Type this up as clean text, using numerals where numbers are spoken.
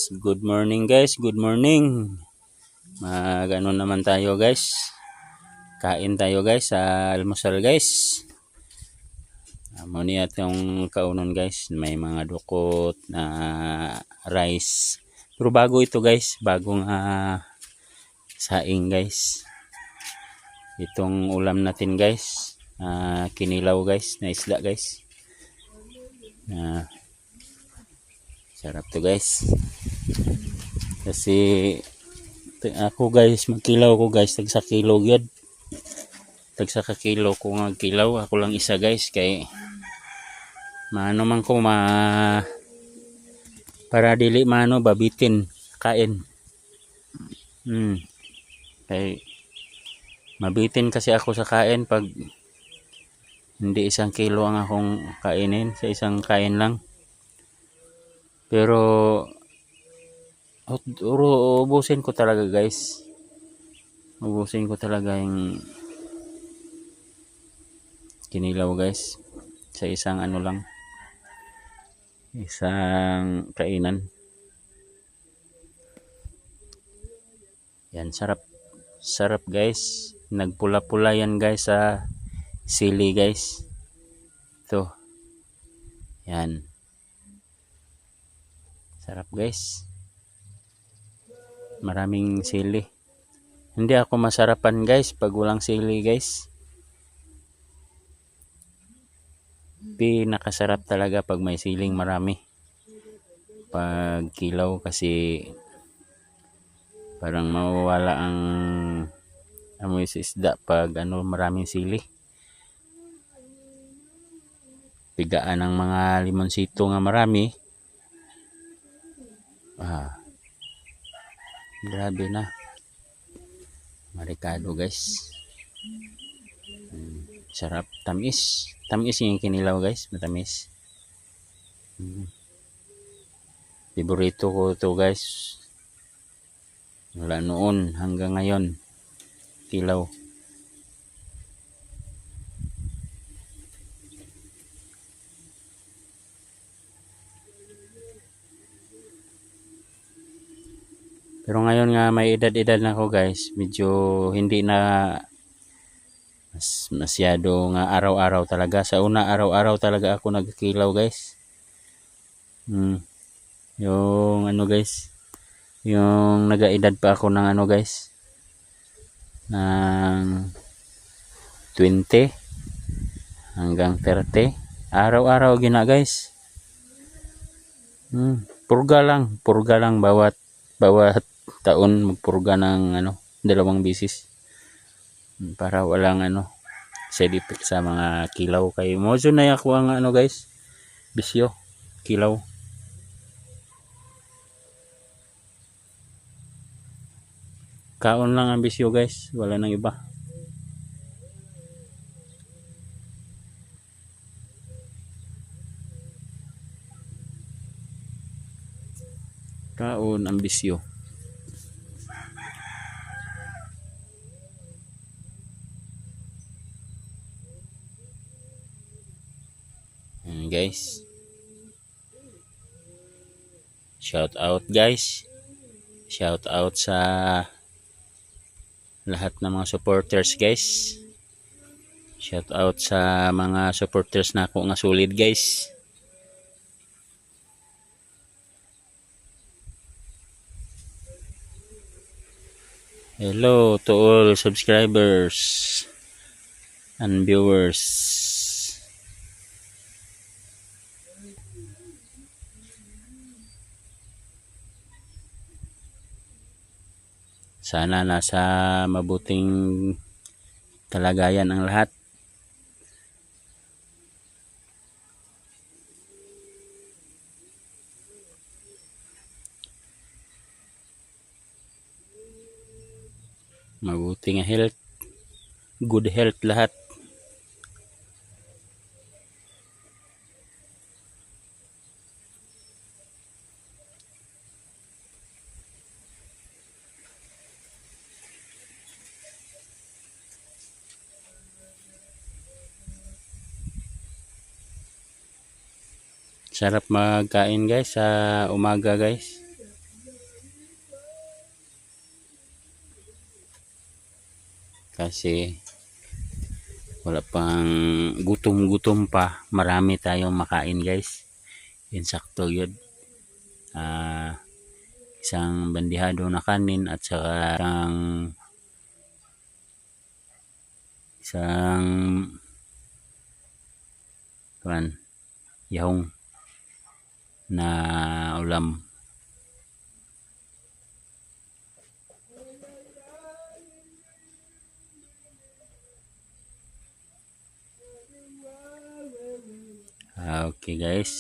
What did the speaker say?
Good morning guys, good morning. Mag-ano naman tayo guys. Kain tayo guys sa almusal guys. Amo ni atong kaunon guys, may mga dukot na rice. Pero bago ito guys, bagong saing guys. Itong ulam natin guys, kinilaw guys, na isda guys. Sarap to guys. Kasi ako guys, magkilaw ko guys, tagsa kilo gyud. Tagsa ka kilo ko nga kilaw, ako lang isa guys kay maano man ko para dili maano babitin kain. Kay mabitin kasi ako sa kain pag hindi isang kilo ang akong kainin, sa isang kain lang. Pero ubusin ko talaga guys. Ubusin ko talaga yung kinilaw guys. Sa isang ano lang. Isang kainan. Yan, sarap. Sarap guys. Nagpula-pula yan guys sa sili guys. Ito. Yan. Sarap guys. Maraming sili. Hindi ako masarapan guys pag walang sili guys. Pinakasarap talaga pag may siling marami. Pag kilaw kasi parang mawawala ang amoy sa isda pag maraming sili. Pigaan ng mga limonsito nga marami. Grabe na. Marikado guys. Sarap, tamis. Tamis yung kinilaw guys, matamis. Favorito ko to guys. Mula noon hanggang ngayon. Kilaw. Pero ngayon nga may edad-edad na ako guys, medyo hindi na masyado nga araw-araw talaga. Sa una araw-araw talaga ako nagkilaw guys. Yung guys, yung nag-edad pa ako ng guys, ng 20 hanggang 30. Araw-araw gina guys. Purga lang bawat taon magpurga ng 2 bisis para walang side effect sa mga kilaw. Kay mozo na ako ang guys, bisyo kilaw. Kaon lang ang bisyo guys, wala nang iba. Kaon ang bisyo. Guys, shout out guys, shout out sa lahat ng mga supporters guys, shout out sa mga supporters na ako nga solid guys. Hello to all subscribers and viewers. Sana nasa mabuting kalagayan ang lahat. Mabuting health, good health lahat. Sarap magkain guys sa umaga guys. kasi wala pang gutom-gutom pa, marami tayong makain guys. Insakto yun. Isang bandihado na kanin at saka isang yahong na ulam. Okay guys.